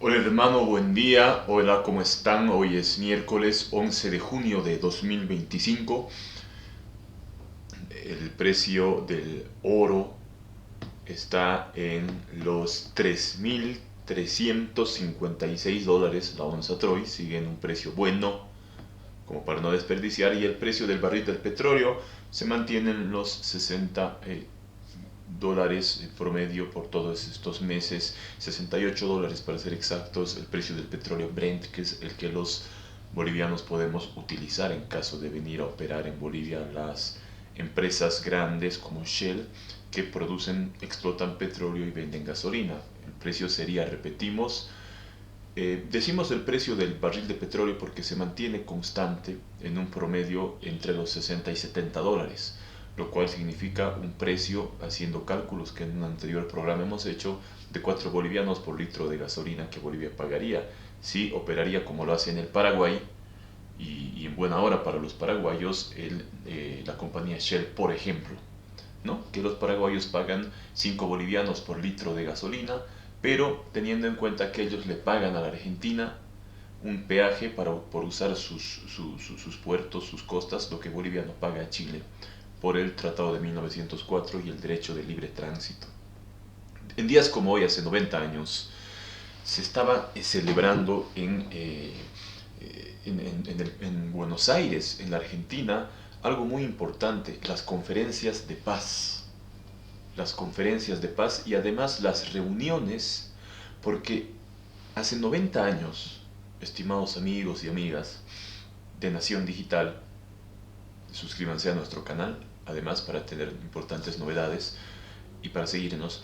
Hola hermano, buen día. Hola, ¿cómo están? Hoy es miércoles 11 de junio de 2025. El precio del oro está en los $3.356 la onza Troy. Sigue en un precio bueno, como para no desperdiciar. Y el precio del barril del petróleo se mantiene en los 60 dólares en promedio por todos estos meses, $68 para ser exactos, el precio del petróleo Brent, que es el que los bolivianos podemos utilizar en caso de venir a operar en Bolivia las empresas grandes como Shell, que producen, explotan petróleo y venden gasolina. El precio sería, repetimos, decimos el precio del barril de petróleo porque se mantiene constante en un promedio entre los 60 y $70, lo cual significa un precio, haciendo cálculos que en un anterior programa hemos hecho, de 4 bolivianos por litro de gasolina que Bolivia pagaría si operaría como lo hace en el Paraguay. Y en buena hora para los paraguayos la compañía Shell, por ejemplo, ¿no? Que los paraguayos pagan 5 bolivianos por litro de gasolina, pero teniendo en cuenta que ellos le pagan a la Argentina un peaje por usar sus puertos, sus costas, lo que Bolivia no paga a Chile por el Tratado de 1904 y el derecho de libre tránsito. En días como hoy, hace 90 años, se estaba celebrando en Buenos Aires, en la Argentina, algo muy importante, las conferencias de paz. Las conferencias de paz y además las reuniones, porque hace 90 años, estimados amigos y amigas de Nación Digital, suscríbanse a nuestro canal, además para tener importantes novedades y para seguirnos,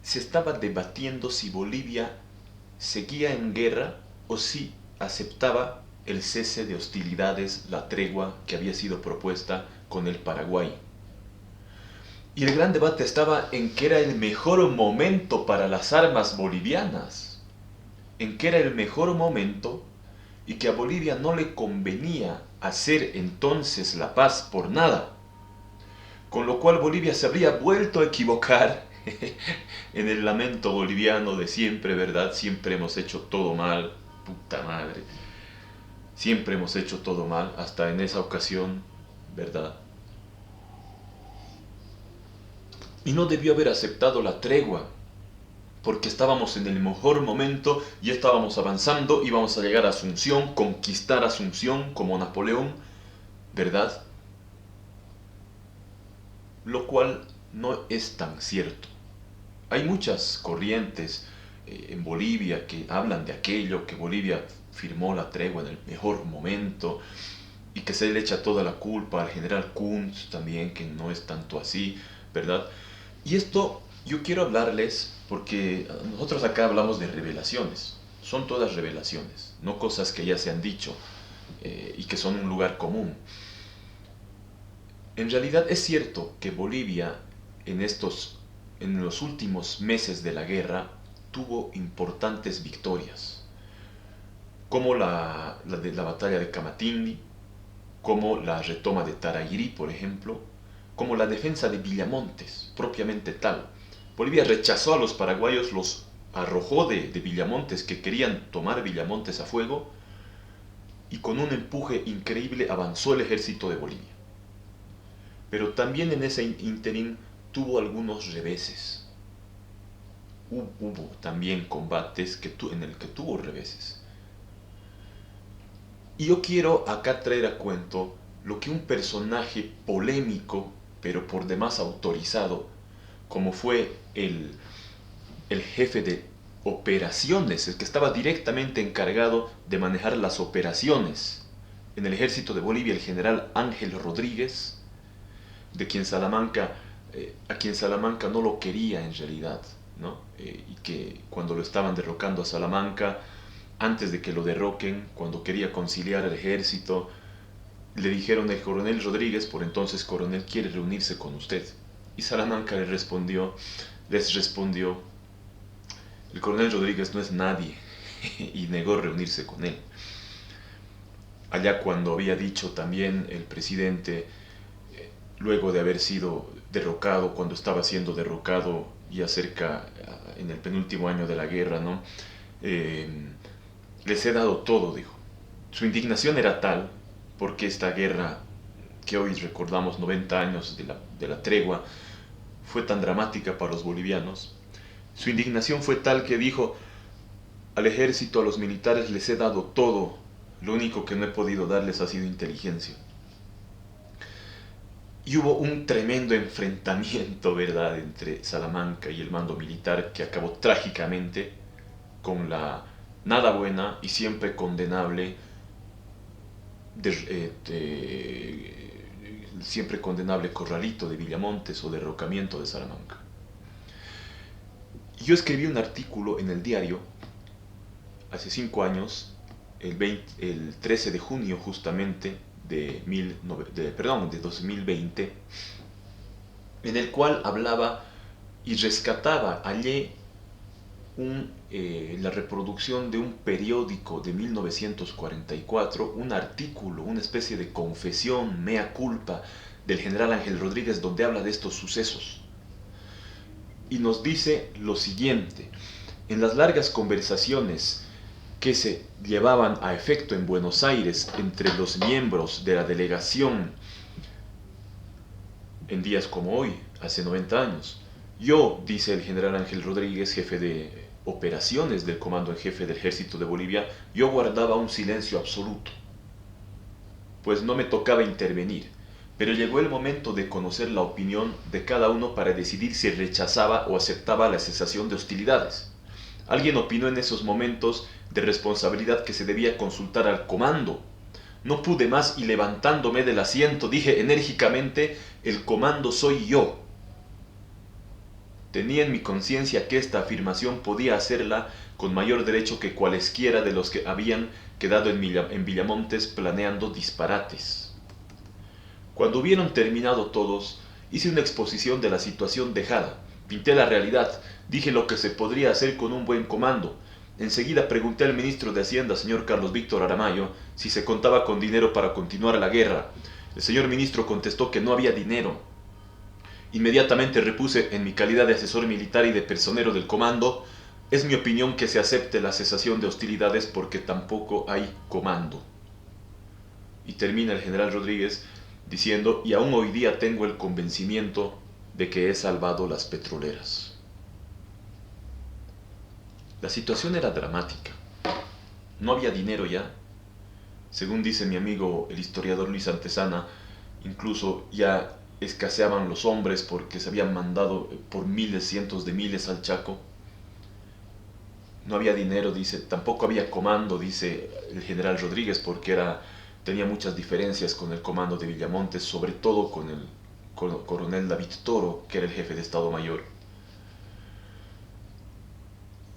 se estaba debatiendo si Bolivia seguía en guerra o si aceptaba el cese de hostilidades, la tregua que había sido propuesta con el Paraguay. Y el gran debate estaba en que era el mejor momento para las armas bolivianas, en que era el mejor momento y que a Bolivia no le convenía hacer entonces la paz por nada, con lo cual Bolivia se habría vuelto a equivocar en el lamento boliviano de siempre, ¿verdad? Siempre hemos hecho todo mal, puta madre, siempre hemos hecho todo mal, hasta en esa ocasión, ¿verdad? Y no debió haber aceptado la tregua, porque estábamos en el mejor momento y estábamos avanzando, íbamos a llegar a Asunción, conquistar Asunción como Napoleón, ¿verdad? Lo cual no es tan cierto. Hay muchas corrientes en Bolivia que hablan de aquello, que Bolivia firmó la tregua en el mejor momento y que se le echa toda la culpa al general Kuntz también, que no es tanto así, ¿verdad? Y esto yo quiero hablarles porque nosotros acá hablamos de revelaciones. Son todas revelaciones, no cosas que ya se han dicho y que son un lugar común. En realidad es cierto que Bolivia en los últimos meses de la guerra tuvo importantes victorias, como la batalla de Camatinli, como la retoma de Taragiri, por ejemplo, como la defensa de Villamontes, propiamente tal. Bolivia rechazó a los paraguayos, los arrojó de Villamontes, que querían tomar Villamontes a fuego, y con un empuje increíble avanzó el ejército de Bolivia. Pero también en ese interín tuvo algunos reveses. Hubo también combates en el que tuvo reveses. Y yo quiero acá traer a cuento lo que un personaje polémico, pero por demás autorizado, como fue el jefe de operaciones, el que estaba directamente encargado de manejar las operaciones en el ejército de Bolivia, el general Ángel Rodríguez, de quien Salamanca, a quien Salamanca no lo quería en realidad, ¿no? Y que cuando lo estaban derrocando a Salamanca, antes de que lo derroquen, cuando quería conciliar el ejército, le dijeron: el coronel Rodríguez, por entonces coronel, quiere reunirse con usted. Y Salamanca les respondió: el coronel Rodríguez no es nadie, y negó reunirse con él. Allá cuando había dicho también el presidente, luego de haber sido derrocado, cuando estaba siendo derrocado ya cerca en el penúltimo año de la guerra, ¿no? Les he dado todo, dijo. Su indignación era tal, porque esta guerra que hoy recordamos 90 años de la tregua, fue tan dramática para los bolivianos. Su indignación fue tal que dijo, al ejército, a los militares les he dado todo, lo único que no he podido darles ha sido inteligencia. Y hubo un tremendo enfrentamiento, ¿verdad?, entre Salamanca y el mando militar que acabó trágicamente con la nada buena y siempre condenable siempre condenable Corralito de Villamontes o derrocamiento de Salamanca. Yo escribí un artículo en el diario hace 5 años, el 13 de junio justamente de 2020, en el cual hablaba y rescataba, hallé la reproducción de un periódico de 1944, un artículo, una especie de confesión, mea culpa del general Ángel Rodríguez, donde habla de estos sucesos. Y nos dice lo siguiente: en las largas conversaciones que se llevaban a efecto en Buenos Aires entre los miembros de la delegación en días como hoy, hace 90 años, yo, dice el general Ángel Rodríguez, jefe de operaciones del Comando en Jefe del Ejército de Bolivia, yo guardaba un silencio absoluto, pues no me tocaba intervenir, pero llegó el momento de conocer la opinión de cada uno para decidir si rechazaba o aceptaba la cesación de hostilidades. Alguien opinó en esos momentos de responsabilidad que se debía consultar al comando. No pude más y levantándome del asiento dije enérgicamente, el comando soy yo. Tenía en mi conciencia que esta afirmación podía hacerla con mayor derecho que cualesquiera de los que habían quedado en Villamontes planeando disparates. Cuando hubieron terminado todos, hice una exposición de la situación dejada, pinté la realidad, dije lo que se podría hacer con un buen comando. Enseguida pregunté al ministro de Hacienda, señor Carlos Víctor Aramayo, si se contaba con dinero para continuar la guerra. El señor ministro contestó que no había dinero. Inmediatamente repuse en mi calidad de asesor militar y de personero del comando, es mi opinión que se acepte la cesación de hostilidades porque tampoco hay comando. Y termina el general Rodríguez diciendo, y aún hoy día tengo el convencimiento de que he salvado las petroleras. La situación era dramática. No había dinero ya. Según dice mi amigo el historiador Luis Antesana, incluso ya escaseaban los hombres porque se habían mandado por miles, cientos de miles al Chaco. No había dinero, dice, tampoco había comando, dice el general Rodríguez, porque tenía muchas diferencias con el comando de Villamontes, sobre todo con el coronel David Toro, que era el jefe de Estado Mayor.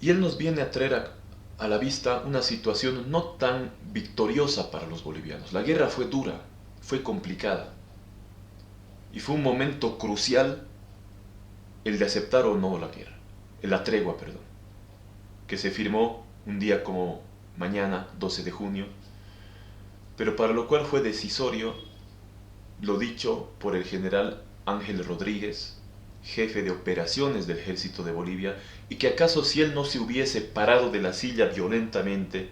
Y él nos viene a traer a la vista una situación no tan victoriosa para los bolivianos. La guerra fue dura, fue complicada. Y fue un momento crucial el de aceptar o no la guerra, la tregua, perdón, que se firmó un día como mañana, 12 de junio, pero para lo cual fue decisorio lo dicho por el general Ángel Rodríguez, jefe de operaciones del Ejército de Bolivia, y que acaso si él no se hubiese parado de la silla violentamente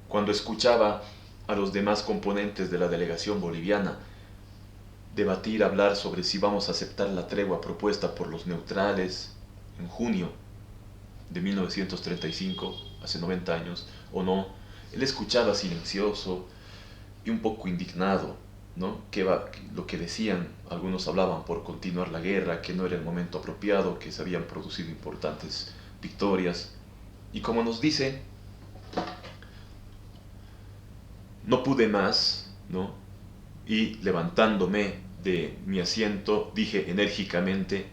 cuando escuchaba a los demás componentes de la delegación boliviana debatir, hablar sobre si vamos a aceptar la tregua propuesta por los neutrales en junio de 1935, hace 90 años, o no, él escuchaba silencioso y un poco indignado, ¿no? Lo que decían, algunos hablaban por continuar la guerra, que no era el momento apropiado, que se habían producido importantes victorias, y como nos dice, no pude más, ¿no? Y levantándome de mi asiento, dije enérgicamente,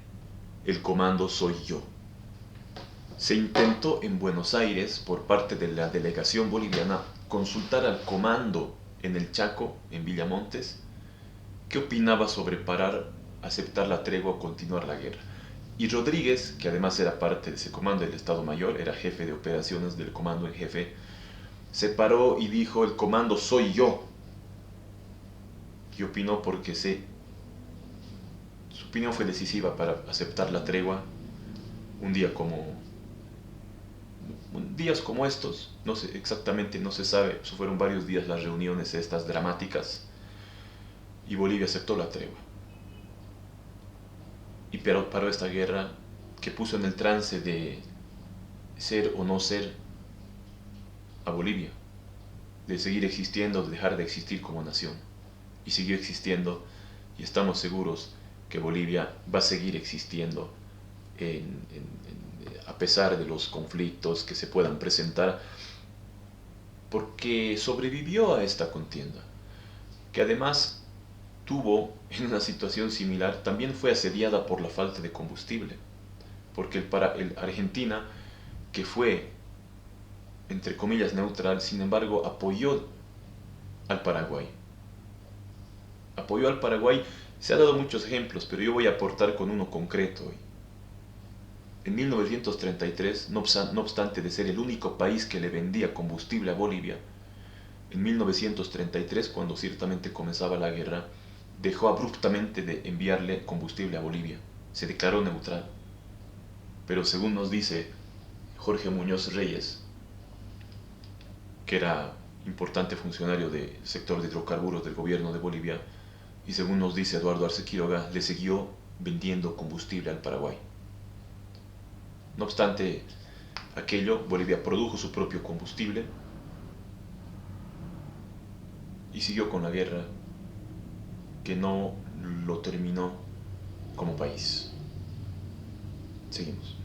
el comando soy yo. Se intentó en Buenos Aires, por parte de la delegación boliviana, consultar al comando en el Chaco, en Villamontes, qué opinaba sobre aceptar la tregua o continuar la guerra. Y Rodríguez, que además era parte de ese comando del Estado Mayor, era jefe de operaciones del comando en jefe, se paró y dijo, el comando soy yo. Y opinó porque su opinión fue decisiva para aceptar la tregua, un día como días como estos, no sé exactamente, no se sabe, fueron varios días las reuniones estas dramáticas y Bolivia aceptó la tregua y pero paró esta guerra que puso en el trance de ser o no ser a Bolivia, de seguir existiendo, de dejar de existir como nación. Y siguió existiendo y estamos seguros que Bolivia va a seguir existiendo a pesar de los conflictos que se puedan presentar, porque sobrevivió a esta contienda, que además tuvo en una situación similar, también fue asediada por la falta de combustible, porque el Argentina, que fue entre comillas neutral, sin embargo apoyó al Paraguay. Apoyó al Paraguay, se ha dado muchos ejemplos, pero yo voy a aportar con uno concreto hoy. En 1933, no obstante de ser el único país que le vendía combustible a Bolivia, en 1933, cuando ciertamente comenzaba la guerra, dejó abruptamente de enviarle combustible a Bolivia. Se declaró neutral. Pero según nos dice Jorge Muñoz Reyes, que era importante funcionario del sector de hidrocarburos del gobierno de Bolivia, y según nos dice Eduardo Arce Quiroga, le siguió vendiendo combustible al Paraguay. No obstante aquello, Bolivia produjo su propio combustible y siguió con la guerra que no lo terminó como país. Seguimos.